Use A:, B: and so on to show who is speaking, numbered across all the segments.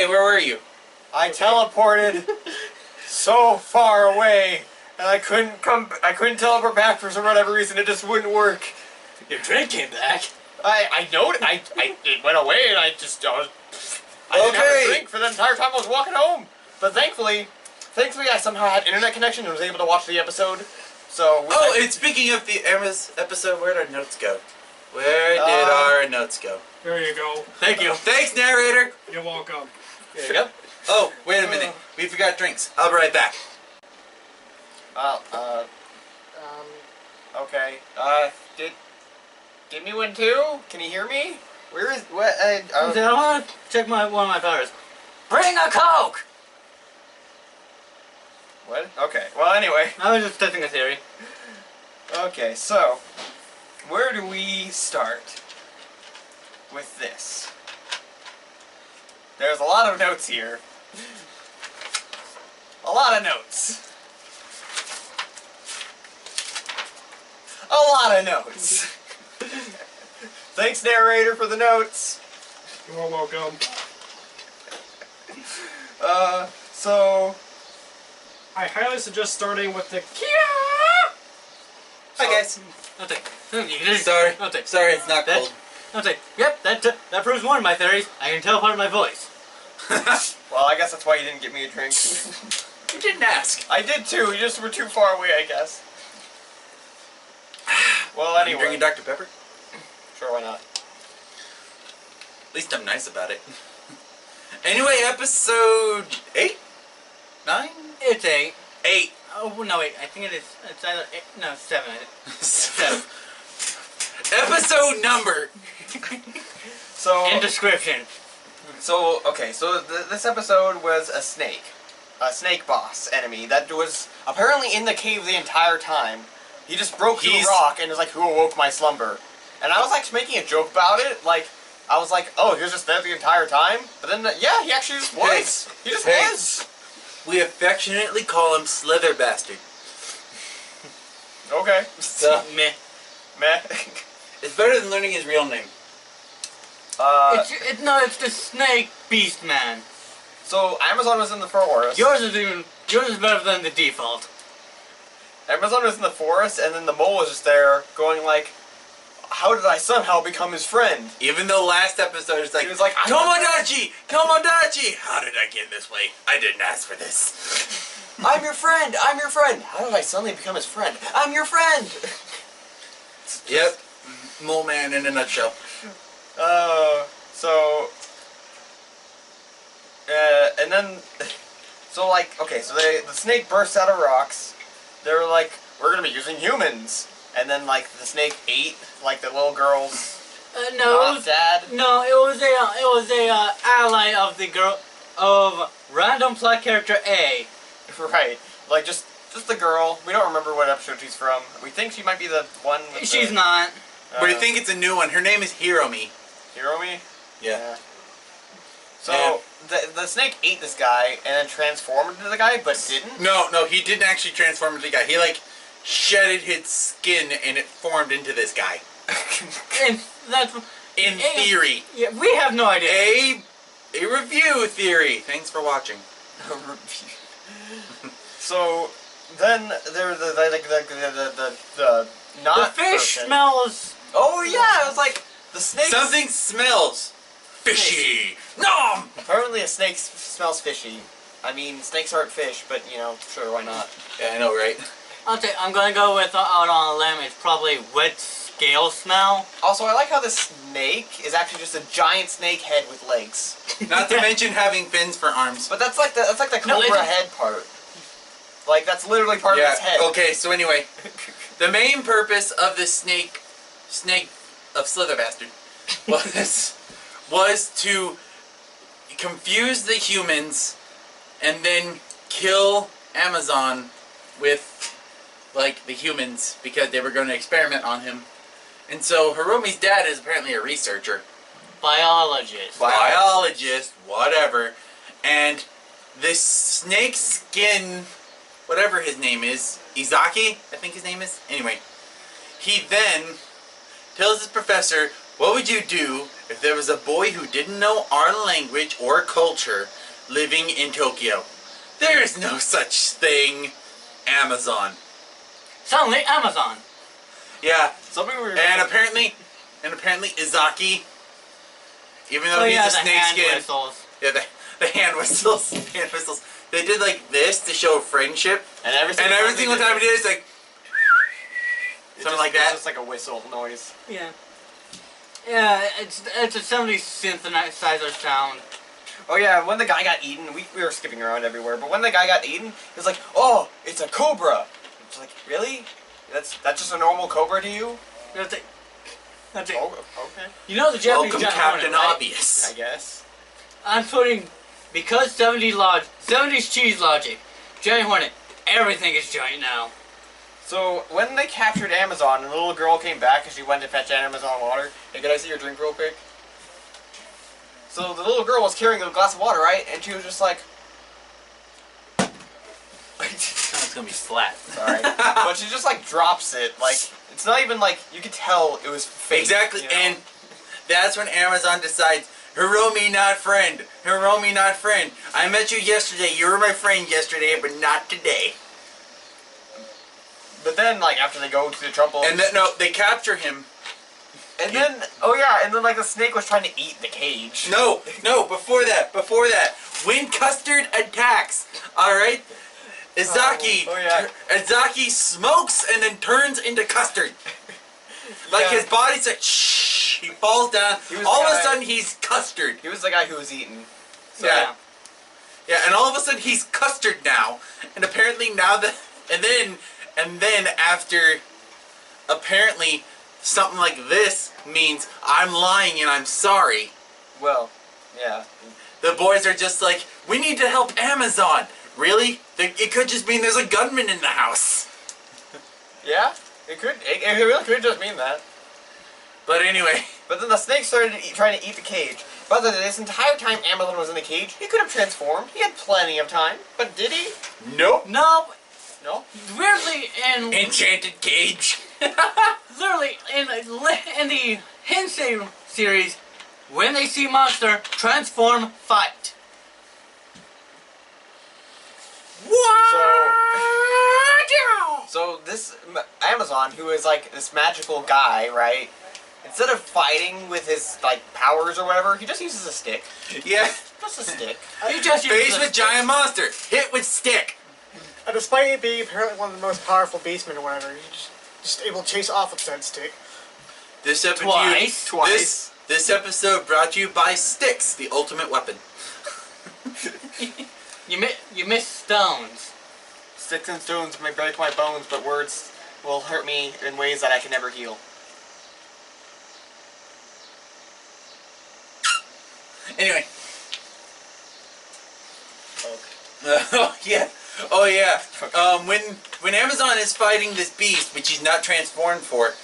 A: where were you?
B: I teleported so far away, and I couldn't teleport back for some whatever reason. It just wouldn't work.
C: Your drink came back.
B: I know it. It went away, and I didn't have a drink for the entire time I was walking home. But thankfully, I somehow had internet connection and was able to watch the episode. So.
A: And speaking of the Emma's episode, where did our notes go? Where did our notes go?
C: There you go.
A: Thank you. Thanks, narrator.
C: You're welcome.
A: There you go. Oh, wait a minute. We forgot drinks. I'll be right back.
B: Okay. Give me one too. Can you hear me? Where is what?
C: I want to check one of my powers. Bring a Coke.
B: What? Okay. Well, anyway.
C: I was just testing a theory.
B: Okay, so where do we start with this? There's a lot of notes here. A lot of notes. A lot of notes. Thanks, narrator, for the notes.
C: You're welcome.
B: So
C: I highly suggest starting with the
A: Hi, guys.
C: Sorry.
A: Sorry, it's not cold.
C: Yep, that proves one of my theories. I can tell part of my voice.
B: well, I guess that's why you didn't get me a drink.
A: You didn't ask.
B: I did too. You just were too far away, I guess. Well, anyway.
A: You drinking Dr. Pepper?
B: Sure, why not?
A: At least I'm nice about it. Anyway, episode 8? 9?
C: It's 8.
A: 8.
C: Oh, no, wait. I think it is. It's either 8. No, 7.
A: 7. Episode number.
B: So.
C: In description.
B: So, okay, so this episode was a snake boss enemy that was apparently in the cave the entire time. He just broke through a rock and was like, "Who awoke my slumber?" And I was like making a joke about it, like I was like, "Oh, he was just there the entire time." But then, yeah, he actually just was. He just was.
A: We affectionately call him Slither Bastard.
B: Okay.
A: So
C: meh.
A: It's better than learning his real name.
C: It's the Snake Beast Man.
B: So Amazon was in the forest.
C: Yours is better than the default.
B: Amazon was in the forest, and then the mole was just there, going like, "How did I somehow become his friend?"
A: Even though last episode it's like,
B: he was like,
A: Tomodachi! How did I get this way? I didn't ask for this.
B: I'm your friend! I'm your friend! How did I suddenly become his friend? I'm your friend!
A: Yep. Mole Man in a nutshell.
B: And then, so like, okay, so the snake bursts out of rocks. They were like, "We're gonna be using humans." And then like the snake ate like the little girl's dad.
C: No, it was a ally of the girl of random plot character A.
B: Right, like just the girl. We don't remember what episode she's from. We think she might be the one. With
C: she's not.
A: But I think it's a new one. Her name is Hiromi.
B: Hiromi?
A: Yeah.
B: So the snake ate this guy and then transformed into the guy, but didn't.
A: No, he didn't actually transform into the guy. He like shedded his skin and it formed into this guy.
C: And that's
A: in theory.
C: Yeah, we have no idea.
A: A review theory. Thanks for watching.
B: A review. So then there's the
C: fish
B: person.
C: smells.
B: Oh yeah, it was like the snake.
A: Something smells fishy. Nom.
B: Apparently, a snake smells fishy. I mean, snakes aren't fish, but you know, sure, why not?
A: Yeah, I know, right?
C: I'm gonna go with out on a limb. It's probably wet scale smell.
B: Also, I like how the snake is actually just a giant snake head with legs.
A: Not to mention having fins for arms.
B: But that's like the cobra head part. Like that's literally part of its head.
A: Okay, so anyway, the main purpose of this snake of Slither Bastard was to confuse the humans and then kill Amazon with like the humans because they were going to experiment on him. And so Hiromi's dad is apparently a researcher.
C: Biologist,
A: whatever. And this snake skin, whatever his name is, Izaki, I think his name is. Anyway, he then tells his professor, what would you do if there was a boy who didn't know our language or culture living in Tokyo. There is no such thing, Amazon.
C: Suddenly, Amazon.
A: Yeah,
B: Something we were
A: and apparently Izaki, even though he's
C: the
A: a snake
C: hand
A: skin,
C: whistles.
A: yeah, the hand whistles, They did like this to show friendship,
B: and every
A: single time he did, it's like something like that.
B: It's just like a whistle noise.
C: Yeah. Yeah, it's a 70s synthesizer sound.
B: Oh yeah, when the guy got eaten, we were skipping around everywhere, but when the guy got eaten, he was like, "Oh, it's a cobra." It's like, really? That's just a normal cobra to you?
C: That's it. That's it.
B: Oh, okay.
C: You know the Japanese
A: Welcome,
C: giant
A: Captain
C: hornet, right?
A: Obvious.
B: I guess.
C: I'm putting, because 70s cheese logic, giant hornet, everything is giant now.
B: So, when they captured Amazon and the little girl came back and she went to fetch Amazon water, hey, could I see your drink real quick? So, the little girl was carrying a glass of water, right? And she was just like...
A: It's gonna be flat.
B: Sorry. But she just, like, drops it. Like, it's not even like, you could tell it was fake.
A: Exactly,
B: you know?
A: and that's when Amazon decides, Hiromi not friend, Hiromi not friend. I met you yesterday, you were my friend yesterday, but not today.
B: But then, like, after they go to the trouble...
A: And then, no, they capture him.
B: And then, oh yeah, and then, like, the snake was trying to eat the cage.
A: No, before that. When Custard attacks, alright? Izaki, Izaki smokes and then turns into Custard. Like, his body's like, shh, he falls down. All of a sudden, he's Custard.
B: He was the guy who was eaten. So,
A: yeah. Yeah, and all of a sudden, he's Custard now. And apparently now that... And then after... Apparently... Something like this means I'm lying and I'm sorry.
B: Well, yeah.
A: The boys are just like, we need to help Amazon. Really? It could just mean there's a gunman in the house.
B: Yeah, it could. It really could just mean that.
A: But anyway.
B: But then the snake started trying to eat the cage. But this entire time Amazon was in the cage, he could have transformed. He had plenty of time. But did he?
A: Nope.
C: No.
B: No?
C: Weirdly, in...
A: Enchanted cage.
C: Literally, in the Hensei series, when they see monster, transform, fight.
B: So this Amazon, who is like this magical guy, right? Instead of fighting with his like powers or whatever, he just uses a stick.
A: Yeah.
B: Just a stick.
C: He just uses
A: Face
C: a
A: with
C: stick.
A: giant monster. Hit with stick.
D: Despite it being apparently one of the most powerful beastmen or whatever, he's just able to chase off with said stick.
A: This episode,
C: Twice.
A: This episode brought to you by Sticks, the ultimate weapon.
C: You miss stones.
B: Sticks and stones may break my bones, but words will hurt me in ways that I can never heal.
A: Anyway.
B: Okay.
A: Oh yeah. When Amazon is fighting this beast, which he's not transformed for,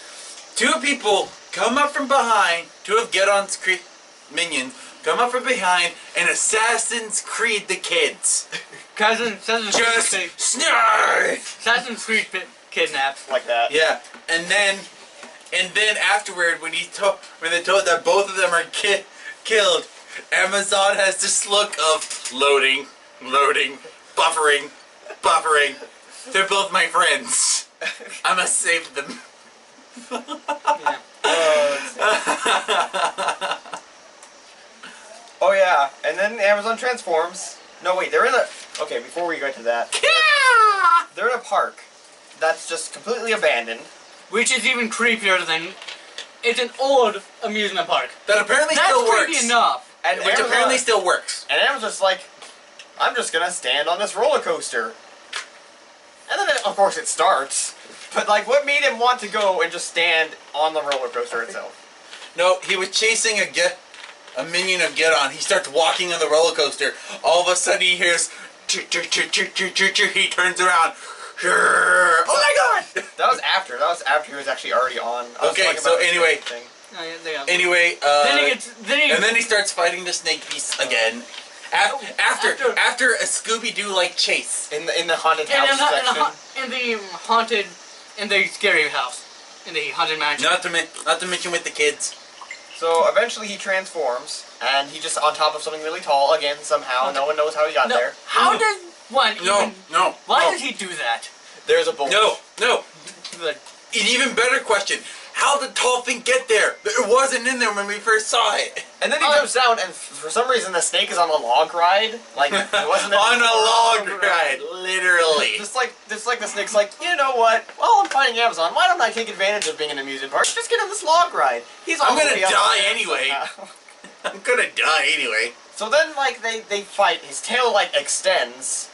A: two people come up from behind, two of Gedon's minions come up from behind and Assassin's Creed the kids.
C: Assassin's Creed kidnapped.
B: Like that.
A: Yeah, and then afterward, when they told that both of them are killed, Amazon has this look of loading, buffering. They're both my friends. I must save them.
C: Yeah.
B: Oh yeah, and then Amazon transforms. No wait, they're in a... Okay, before we get to that. They're in a park that's just completely abandoned.
C: Which is even creepier than... It's an old amusement park.
A: That apparently
C: That's
A: still
C: creepy
A: works.
C: enough.
B: And
A: Which apparently still works.
B: And Amazon's like, I'm just gonna stand on this roller coaster. And then, of course, it starts. But, like, what made him want to go and just stand on the roller coaster itself?
A: No, he was chasing a minion of Gedon. He starts walking on the roller coaster. All of a sudden he hears he turns around. Oh my god!
B: That was after he was actually already on.
A: Okay, so anyway.
C: Oh, yeah,
A: Anyway,
C: and
A: then he starts fighting the snake beast again. After a Scooby-Doo like chase.
B: In the haunted house section.
C: In the scary house. In the haunted mansion.
A: Not to mention with the kids.
B: So eventually he transforms, and he just on top of something really tall again somehow. No one knows how he got
C: No,
B: there.
C: how does one
A: No,
C: even...
A: no.
C: Why
A: no.
C: does he do that?
B: There's a bulge.
A: No, no.
C: Like,
A: An even better question. How did the tall thing get there? It wasn't in there when we first saw it.
B: And then he jumps down, and for some reason the snake is on a log ride. Like it wasn't
A: On a log ride, literally.
B: Just like the snake's like, you know what? Well, I'm fighting Amazon. Why don't I take advantage of being in an amusement park? Just get on this log ride.
A: I'm gonna
B: already up
A: die
B: there
A: anyway.
B: somehow.
A: I'm gonna die anyway.
B: So then, like, they fight. His tail, like, extends.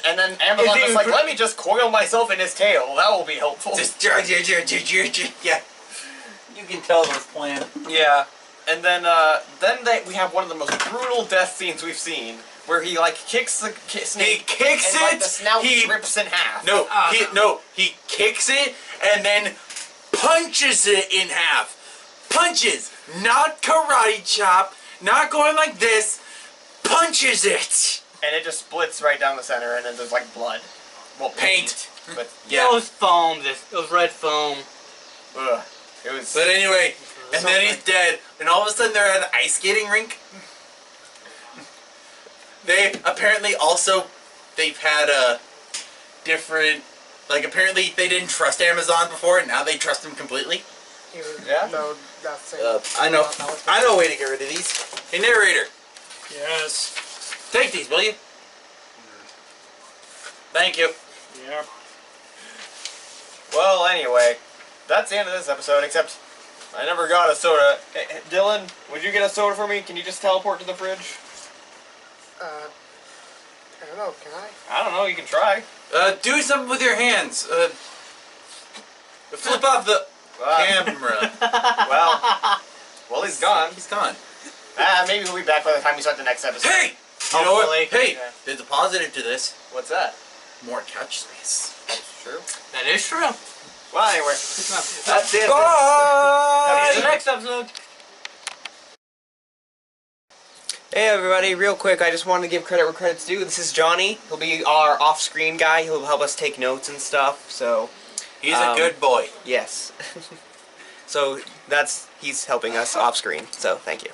B: And then Amazon
C: Is
B: is
C: he-
B: like, let me just coil myself in his tail. That will be helpful.
A: Just yeah. You can tell this plan.
B: Yeah. And then we have one of the most brutal death scenes we've seen, where he, like, kicks the snake.
A: He kicks
B: and, like,
A: it.
B: the snout
A: He
B: rips in half.
A: He kicks it and then punches it in half. Punches, not karate chop, not going like this. Punches it.
B: And it just splits right down the center, and then there's, like, blood. Well,
A: Paint.
B: But,
C: yeah. It was foam, it was red foam.
B: ugh. It was...
A: But anyway, and then he's dead, and all of a sudden they're at an ice skating rink. They apparently also, they've had a different, like apparently they didn't trust Amazon before, and now they trust him completely.
B: Yeah?
D: No, that's it.
A: I know a way to get rid of these. Hey narrator,
D: Yes.
A: take these, will you? Thank you.
D: Yeah.
B: Well, anyway, that's the end of this episode, except I never got a soda. Hey, Dylan, would you get a soda for me? Can you just teleport to the fridge?
D: I don't know, can I?
B: I don't know, you can try.
A: Do something with your hands. Flip off the camera.
B: Well, he's gone.
A: He's gone.
B: Maybe he'll be back by the time we start the next episode.
A: Hey! You know what?
C: Hopefully.
A: Hey,
B: Yeah.
A: there's a positive to this.
B: What's that?
A: More couch space.
B: That's true.
C: That is true.
B: Well, anyway, that's it.
A: Bye!
C: See you next episode.
B: Hey everybody, real quick, I just wanted to give credit where credit's due. This is Johnny. He'll be our off-screen guy. He'll help us take notes and stuff, so...
A: He's a good boy.
B: Yes. So, he's helping us off-screen, so thank you.